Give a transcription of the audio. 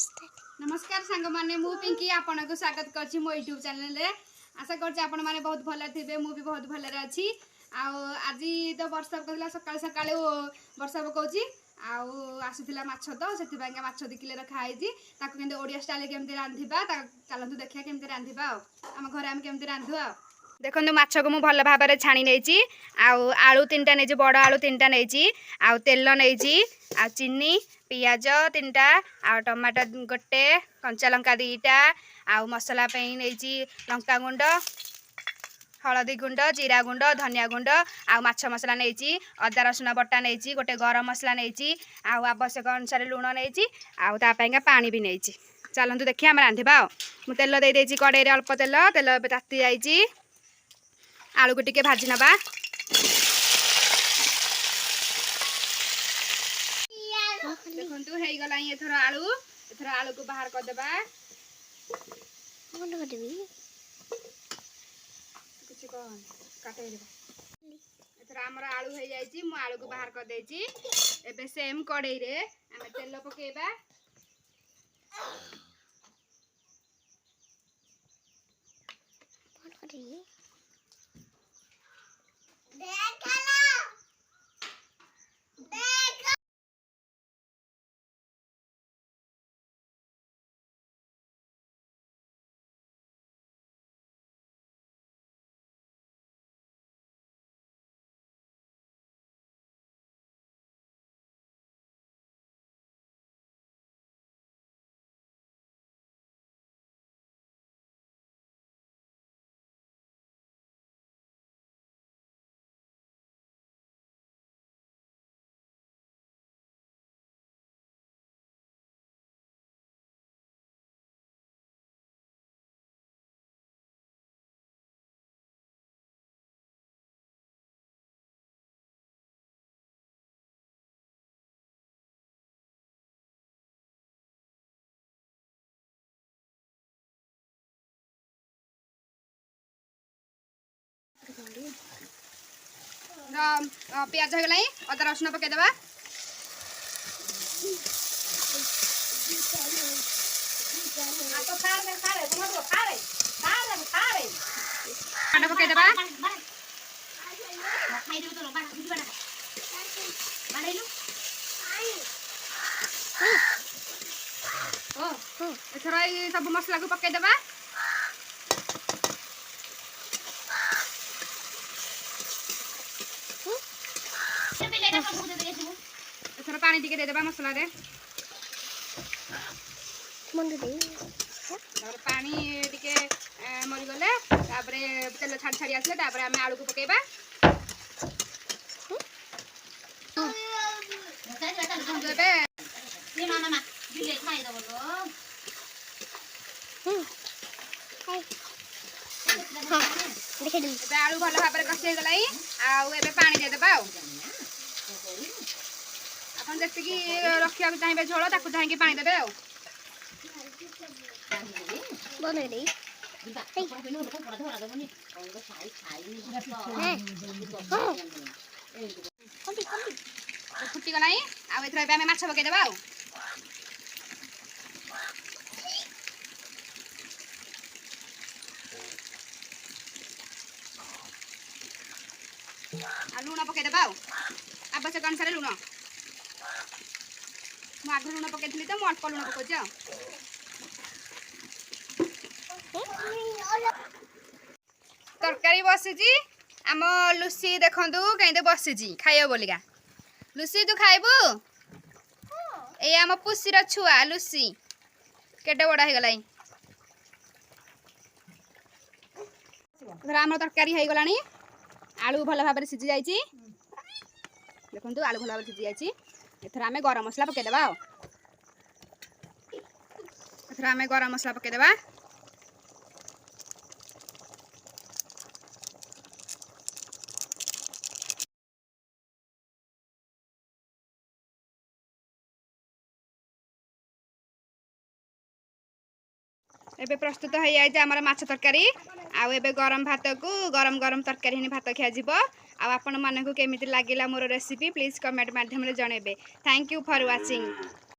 नमस्कार सांग माने मु पिंकी आपन को स्वागत करछि मो YouTube चैनल रे। आशा करछि आपन माने बहुत भले थिबे, मु भी बहुत भले रे अछि। आ आज तो वर्षा पकला सकाळ सकाळ वर्षा पकौछि आ आसीथिला माछ तो सेति बांगा माछ 2 किलो रखा आइछि। ताको केंदे ओडिया स्टाइल केमते रांधिबा ता चलंतु देखिया केमते रांधिबा हम घरे हम केमते रांधु आ देखंतु माछ को मु भल भाबरे छाणी नेछि आ आलू 3टा नेछि, बड़ आलू 3टा नेछि आ तेल नेछि आ चीनी पियाज 3टा आ टमाटर गोटे कंचा लंका 2टा आ मसला पे नेछि लंका गुंड हलदी गुंड जीरा गुंड धनिया गुंड आ माछ मसला नेछि अदा रसुण बटा नेछि गोटे गरम मसला नेछि आ आवश्यक अनुसार लूण नेछि आ ता पेंगा पानी भी नेछि। चलंतु देखिया हम रांधिबा। मु तेल दे देछि कड़ाई रे अल्प तेल एबे ताती जाइछि। आलू को टिके भाजी नबा। देखंतु हेई गला एथर आलू को बाहर कर देबा। कोन कर देबी कुछ कोन काटे देबा। एथर हमर आलू हे जाइछि, मु आलू को बाहर कर देछि। एबे सेम कड़ाई रे हम तेल पकेबा। कोन कर देबी प्याज हो गलाई अदा रसुण पके देबा। अंडा पके देबा। एथरा सब मसला को पके देबा। एथरा पानी टिके दे देबा मसला रे। मन दे और पानी टिके मरी गले तापरे तेल छाड़ छाड़ी आसले तापरे हमें आलू को पकेबा। आलू भल भाव कषि गलाई आबे पानी दे देबा। आपन जति रखिया चाहिए झोल ताकू चाहे पानी देबे। बने दे फुटी गलाई आम माछ पकई देबा। लुण पकई देबा आवश्यक अनुसार लुण। मु आग लुण पकई तो अल्प लुण पकाउछि। तरकारी बसी आम लुसी देखु कहीं बसी खाइब बोलिका। लुसी तू खाइबू? ए आम पुसीर छुआ लुसी केटे बड़ा हो गलाई। आम तरकारी हो गलानी। आलू भल भाव सीझी जाइए। देखु आलू भल भाव सीझी जाइए। एथर आम गरम मसला पकई देबा। एथर आम गरम मसला पकई देबा। एबे प्रस्तुत हो जाए आमर माछ तरकारी। आउ एबे गरम भात को गरम गरम तरकारी हिनी भात खिया जिवो। आ आपण मानकु केमिति लागिला मोर रेसिपी प्लीज कमेंट माध्यम रे जणेबे। Thank you for watching.